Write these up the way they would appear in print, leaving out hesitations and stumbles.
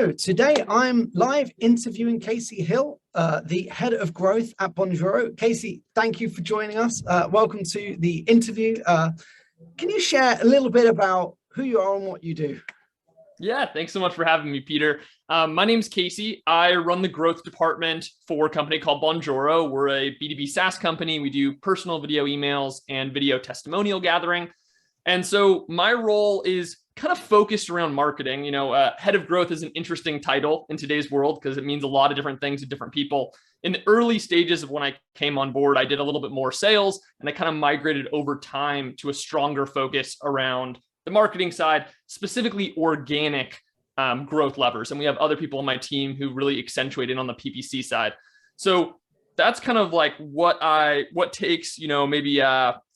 Today I'm live interviewing Casey Hill, the head of growth at Bonjoro. Casey, thank you for joining us. Welcome to the interview. Can you share a little bit about who you are and what you do? Yeah, thanks so much for having me, Peter. My name's Casey. I run the growth department for a company called Bonjoro. We're a B2B SaaS company. We do personal video emails and video testimonial gathering. And so my role is kind of focused around marketing. Head of growth is an interesting title in today's world because it means a lot of different things to different people. In the early stages of when I came on board, I did a little bit more sales, and I kind of migrated over time to a stronger focus around the marketing side, specifically organic growth levers. And we have other people on my team who really accentuate in on the PPC side. So that's kind of like what takes, maybe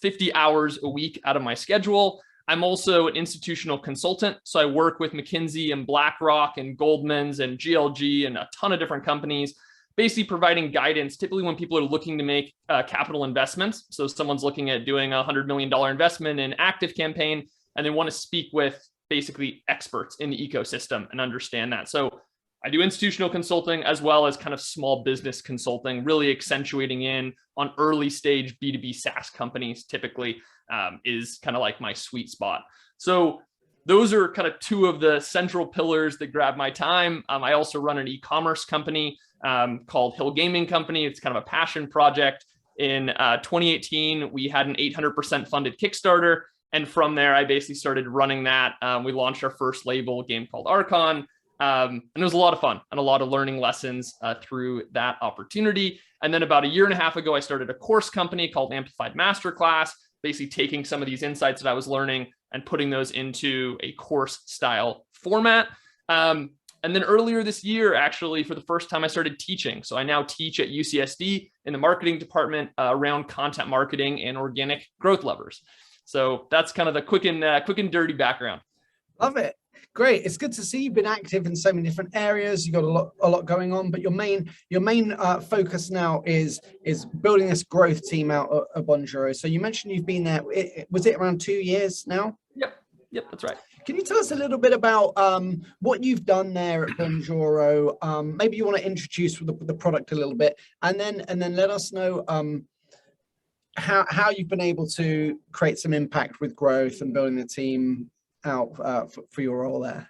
50 hours a week out of my schedule. I'm also an institutional consultant. So I work with McKinsey and BlackRock and Goldman's and GLG and a ton of different companies, basically providing guidance, typically when people are looking to make capital investments. So someone's looking at doing a $100 million investment in active campaign, and they want to speak with basically experts in the ecosystem and understand that. So I do institutional consulting as well as kind of small business consulting, really accentuating in on early stage B2B SaaS companies typically is kind of like my sweet spot. So those are kind of two of the central pillars that grab my time. I also run an e-commerce company called Hill Gaming Company. It's kind of a passion project. In 2018, we had an 800% funded Kickstarter. And from there, I basically started running that. We launched our first label game called Archon. And it was a lot of fun and a lot of learning lessons through that opportunity. And then about a year and a half ago, I started a course company called Amplified Masterclass, basically taking some of these insights that I was learning and putting those into a course style format. And then earlier this year, actually, for the first time, I started teaching. So I now teach at UCSD in the marketing department around content marketing and organic growth levers. So that's kind of the quick and dirty background. Love it. Great. It's good to see you've been active in so many different areas. You've got a lot going on, but your main focus now is building this growth team out at Bonjoro. So you mentioned you've been there. Was it around 2 years now? Yep, that's right. Can you tell us a little bit about what you've done there at Bonjoro? Maybe you want to introduce the product a little bit, and then let us know how you've been able to create some impact with growth and building the team out for your role there.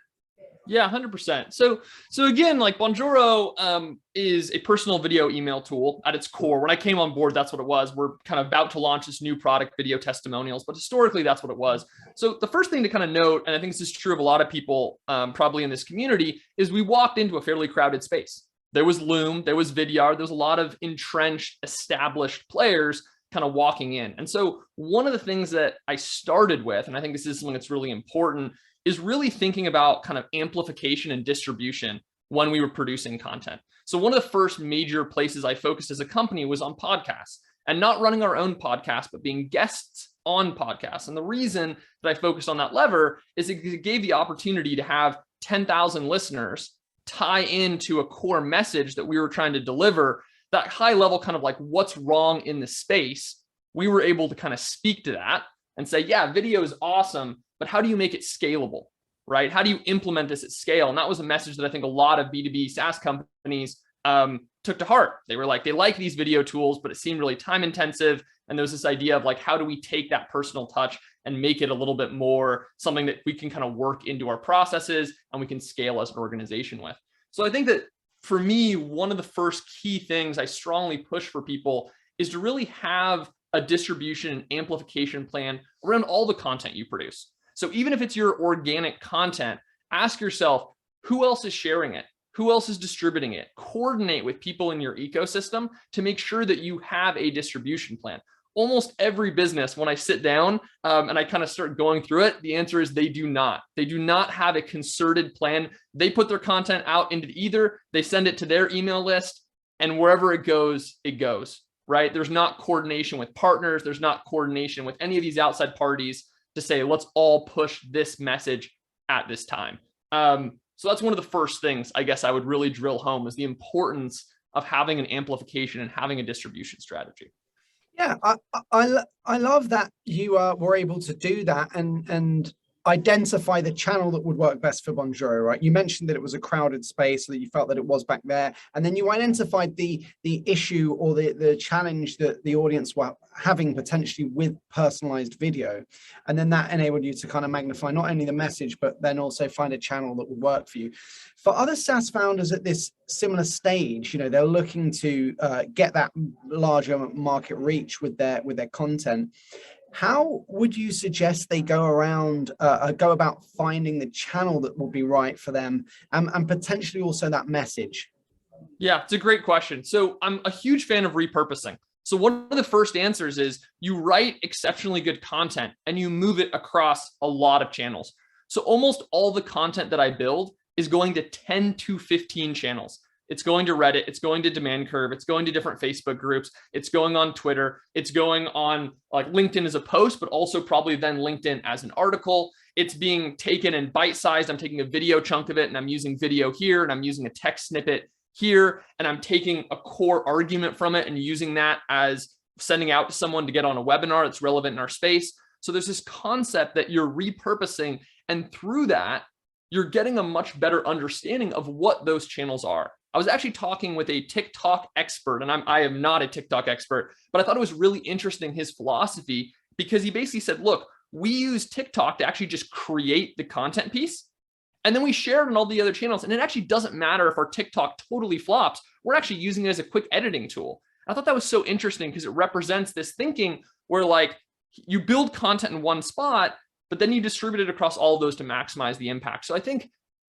Yeah, 100%. So again, like Bonjoro is a personal video email tool at its core. When I came on board, that's what it was. We're kind of about to launch this new product, video testimonials, but historically, that's what it was. So the first thing to kind of note, and I think this is true of a lot of people probably in this community, is we walked into a fairly crowded space. There was Loom, there was Vidyard, there was a lot of entrenched, established players kind of walking in. And so one of the things that I started with, and I think this is something that's really important, is really thinking about kind of amplification and distribution when we were producing content. So one of the first major places I focused as a company was on podcasts, and not running our own podcast, but being guests on podcasts. And the reason that I focused on that lever is it gave the opportunity to have 10,000 listeners tie into a core message that we were trying to deliver, that high level kind of like what's wrong in the space. We were able to kind of speak to that and say, yeah, video is awesome, but how do you make it scalable, right? How do you implement this at scale? And that was a message that I think a lot of B2B SaaS companies took to heart. They were like, they like these video tools, but it seemed really time intensive. And there was this idea of like, how do we take that personal touch and make it a little bit more something that we can kind of work into our processes and we can scale as an organization with. So I think that for me, one of the first key things I strongly push for people is to really have a distribution and amplification plan around all the content you produce. So even if it's your organic content, ask yourself, who else is sharing it? Who else is distributing it? Coordinate with people in your ecosystem to make sure that you have a distribution plan. Almost every business, when I sit down and I kind of start going through it, the answer is they do not. They do not have a concerted plan. They put their content out into the ether, they send it to their email list, and wherever it goes, right? There's not coordination with partners. There's not coordination with any of these outside parties to say, let's all push this message at this time. So that's one of the first things I guess I would really drill home is the importance of having an amplification and having a distribution strategy. Yeah, I love that you were able to do that, and identify the channel that would work best for Bonjoro, right? You mentioned that it was a crowded space, that you felt that it was back there, and then you identified the issue or the challenge that the audience were having potentially with personalized video, and then that enabled you to kind of magnify not only the message but then also find a channel that would work for you. For other SaaS founders at this similar stage, you know, they're looking to get that larger market reach with their content. How would you suggest they go about finding the channel that will be right for them, and potentially also that message? Yeah, it's a great question. So I'm a huge fan of repurposing. So one of the first answers is you write exceptionally good content and you move it across a lot of channels. So almost all the content that I build is going to 10 to 15 channels. It's going to Reddit, it's going to Demand Curve, it's going to different Facebook groups, it's going on Twitter, it's going on like LinkedIn as a post, but also probably then LinkedIn as an article. It's being taken and bite-sized. I'm taking a video chunk of it and I'm using video here, and I'm using a text snippet here, and I'm taking a core argument from it and using that as sending out to someone to get on a webinar that's relevant in our space. So there's this concept that you're repurposing, and through that, you're getting a much better understanding of what those channels are. I was actually talking with a TikTok expert, and I am not a TikTok expert, but I thought it was really interesting, his philosophy, because he basically said, look, we use TikTok to actually just create the content piece, and then we share it on all the other channels. And it actually doesn't matter if our TikTok totally flops. We're actually using it as a quick editing tool. I thought that was so interesting because it represents this thinking where like you build content in one spot, but then you distribute it across all of those to maximize the impact. So I think,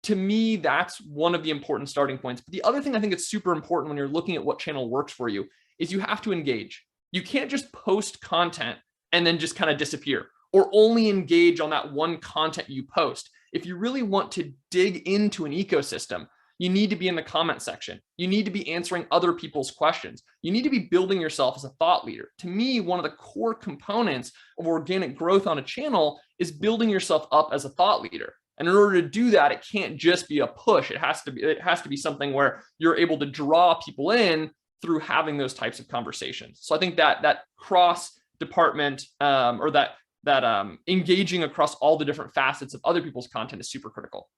to me, that's one of the important starting points. But the other thing I think it's super important when you're looking at what channel works for you is you have to engage. You can't just post content and then just kind of disappear, or only engage on that one content you post. If you really want to dig into an ecosystem, you need to be in the comment section. You need to be answering other people's questions. You need to be building yourself as a thought leader. To me, one of the core components of organic growth on a channel is building yourself up as a thought leader. And in order to do that, it can't just be a push. It has to be something where you're able to draw people in through having those types of conversations. So I think that cross department or that engaging across all the different facets of other people's content is super critical.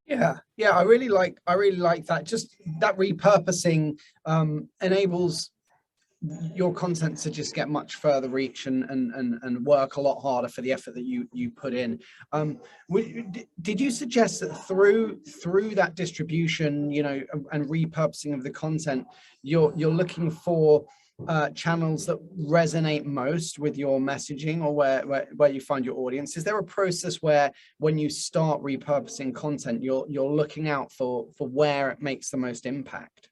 Yeah, I really like that. Just that repurposing enables your content to just get much further reach and work a lot harder for the effort that you put in. Did you suggest that through that distribution, you know, and repurposing of the content, you're looking for channels that resonate most with your messaging, or where you find your audience? Is there a process where when you start repurposing content, you're looking out for where it makes the most impact?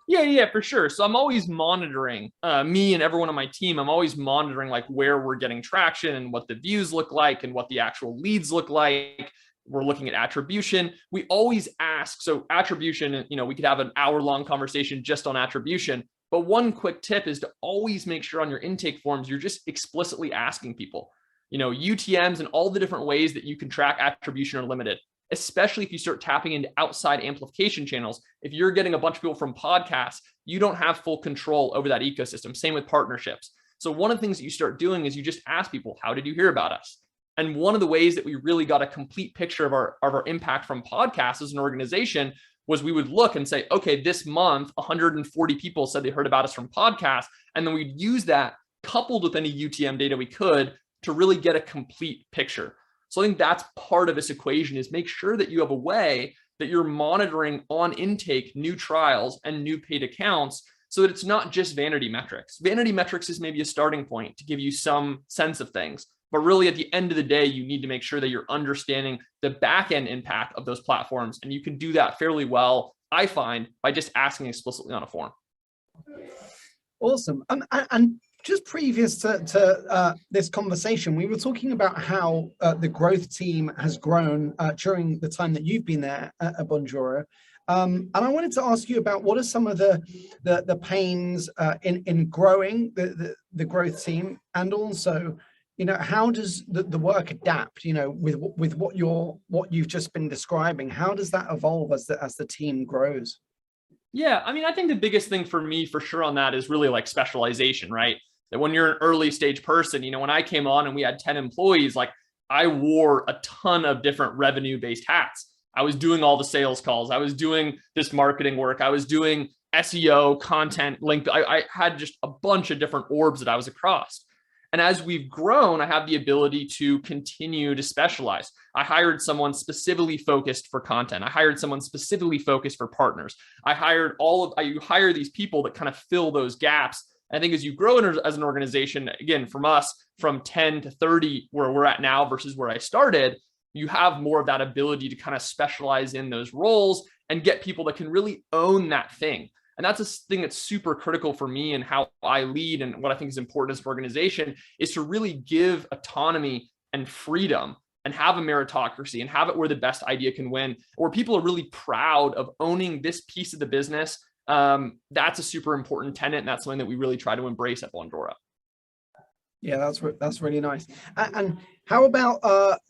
Yeah, for sure. So I'm always monitoring, me and everyone on my team, I'm always monitoring like where we're getting traction and what the views look like and what the actual leads look like. We're looking at attribution. We always ask, so attribution, you know, we could have an hour-long conversation just on attribution, but one quick tip is to always make sure on your intake forms, you're just explicitly asking people, you know, UTMs and all the different ways that you can track attribution are limited, especially if you start tapping into outside amplification channels. If you're getting a bunch of people from podcasts, you don't have full control over that ecosystem. Same with partnerships. So one of the things that you start doing is you just ask people, how did you hear about us? And one of the ways that we really got a complete picture of our impact from podcasts as an organization was we would look and say, okay, this month, 140 people said they heard about us from podcasts. And then we'd use that coupled with any UTM data we could to really get a complete picture. So I think that's part of this equation, is make sure that you have a way that you're monitoring on intake new trials and new paid accounts, so that it's not just vanity metrics. Vanity metrics is maybe a starting point to give you some sense of things, but really at the end of the day, you need to make sure that you're understanding the back-end impact of those platforms. And you can do that fairly well, I find, by just asking explicitly on a form. Awesome. And just previous to this conversation, we were talking about how the growth team has grown during the time that you've been there at Bonjoro. And I wanted to ask you about what are some of the pains in growing the growth team, and also, you know, how does the work adapt, you know, with what you've just been describing? How does that evolve as the team grows? Yeah, I mean, I think the biggest thing for me, for sure, on that is really like specialization, right? that when you're an early stage person, when I came on and we had 10 employees, like I wore a ton of different revenue-based hats. I was doing all the sales calls. I was doing this marketing work. I was doing SEO, content, link. I had just a bunch of different orbs that I was across. And as we've grown, I have the ability to continue to specialize. I hired someone specifically focused for content. I hired someone specifically focused for partners. I hire these people that kind of fill those gaps. I think as you grow as an organization, again, from us, from 10 to 30, where we're at now versus where I started, you have more of that ability to kind of specialize in those roles and get people that can really own that thing. And that's a thing that's super critical for me and how I lead, and what I think is important as an organization is to really give autonomy and freedom and have a meritocracy and have it where the best idea can win, where people are really proud of owning this piece of the business. That's a super important tenet, and that's something that we really try to embrace at Bonjoro. Yeah, that's really nice. And how about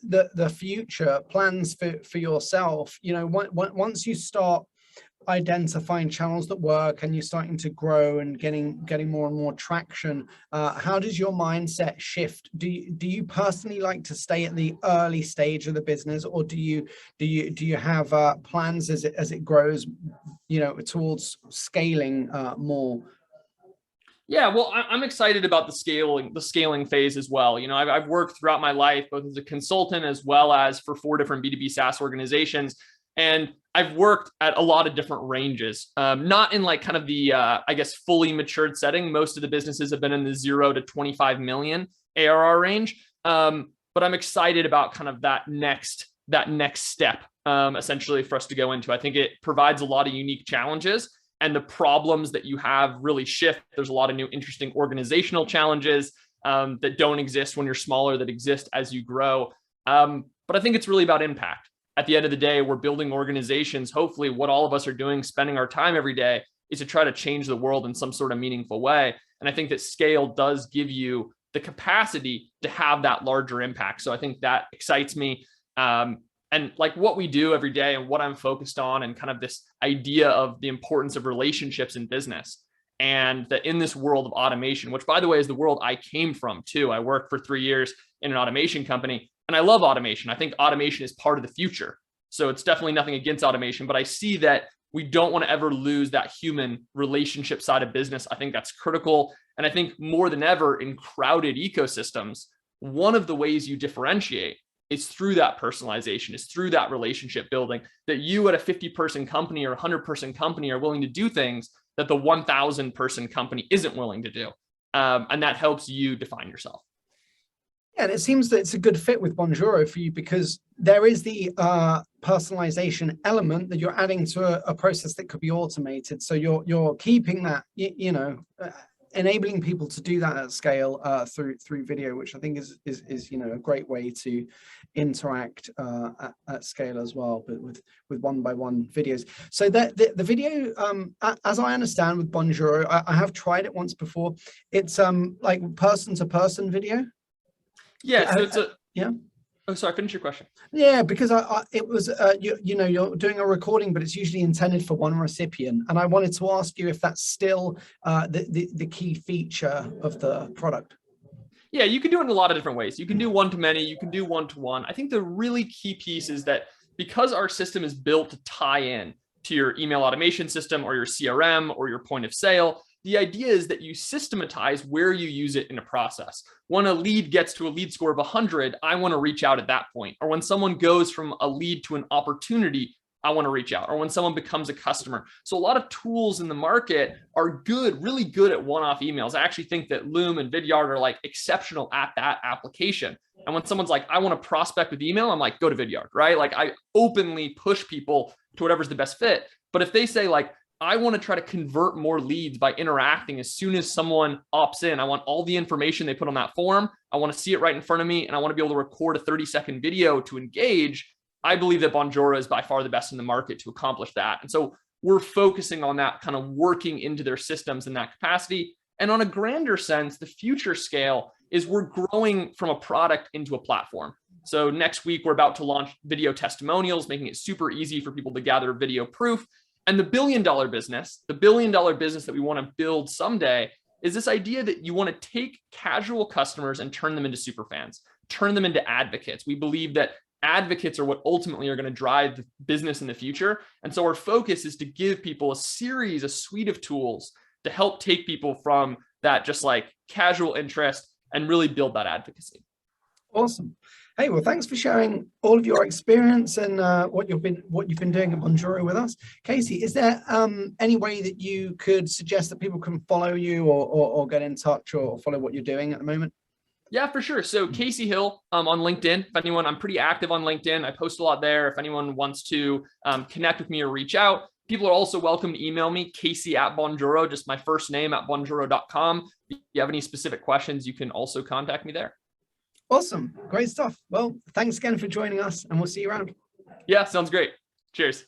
the future plans for yourself? Once you start identifying channels that work and you're starting to grow and getting more and more traction, how does your mindset shift? Do you personally like to stay at the early stage of the business, or do you have plans as it grows, towards scaling more? Yeah, well, I'm excited about the scaling phase as well. I've worked throughout my life, both as a consultant as well as for 4 different B2B SaaS organizations. And I've worked at a lot of different ranges, not in like kind of the, fully matured setting. Most of the businesses have been in the 0 to 25 million ARR range. But I'm excited about kind of that next step, essentially for us to go into. I think it provides a lot of unique challenges, and the problems that you have really shift. There's a lot of new interesting organizational challenges that don't exist when you're smaller, that exist as you grow. But I think it's really about impact. At the end of the day, we're building organizations. Hopefully what all of us are doing, spending our time every day, is to try to change the world in some sort of meaningful way. And I think that scale does give you the capacity to have that larger impact. So I think that excites me. And like what we do every day and what I'm focused on, and kind of this idea of the importance of relationships in business. And that in this world of automation, which by the way is the world I came from too. I worked for 3 years in an automation company, and I love automation. I think automation is part of the future. So it's definitely nothing against automation, but I see that we don't want to ever lose that human relationship side of business. I think that's critical. And I think more than ever in crowded ecosystems, one of the ways you differentiate is through that personalization, is through that relationship building, that you at a 50-person company or 100-person company are willing to do things that the 1,000-person company isn't willing to do. And that helps you define yourself. Yeah, and it seems that it's a good fit with Bonjoro for you, because there is the personalization element that you're adding to a process that could be automated. So you're keeping that, enabling people to do that at scale through video, which I think is a great way to interact at scale as well, but with one-by-one videos. So that the video, as I understand with Bonjoro, I have tried it once before. It's like person-to-person video. Yeah, so it's yeah. Oh, sorry, finish your question. Yeah, because it was, you're doing a recording, but it's usually intended for one recipient. And I wanted to ask you if that's still the key feature of the product. Yeah, you can do it in a lot of different ways. You can do one-to-many, you can do one-to-one. I think the really key piece is that because our system is built to tie in to your email automation system or your CRM or your point of sale, the idea is that you systematize where you use it in a process. When a lead gets to a lead score of 100, I want to reach out at that point. Or when someone goes from a lead to an opportunity, I want to reach out. Or when someone becomes a customer. So a lot of tools in the market are good, really good at one-off emails. I actually think that Loom and Vidyard are like exceptional at that application. And when someone's like, I want to prospect with email, I'm like, go to Vidyard, right? Like I openly push people to whatever's the best fit. But if they say like, I want to try to convert more leads by interacting as soon as someone opts in. I want all the information they put on that form. I want to see it right in front of me, and I want to be able to record a 30-second video to engage. I believe that Bonjoro is by far the best in the market to accomplish that. And so we're focusing on that, kind of working into their systems in that capacity. And on a grander sense, the future scale is we're growing from a product into a platform. So next week, we're about to launch video testimonials, making it super easy for people to gather video proof. And the billion-dollar business that we want to build someday is this idea that you want to take casual customers and turn them into super fans, turn them into advocates. We believe that advocates are what ultimately are going to drive the business in the future. And so our focus is to give people a suite of tools to help take people from that just like casual interest and really build that advocacy. Awesome. Hey, well, thanks for sharing all of your experience and what you've been doing at Bonjoro with us. Casey, is there any way that you could suggest that people can follow you or get in touch or follow what you're doing at the moment? Yeah, for sure. So Casey Hill on LinkedIn. If anyone, I'm pretty active on LinkedIn. I post a lot there. If anyone wants to connect with me or reach out, people are also welcome to email me, Casey@Bonjoro, just my first name @bonjoro.com. If you have any specific questions, you can also contact me there. Awesome. Great stuff. Well, thanks again for joining us, and we'll see you around. Yeah, sounds great. Cheers.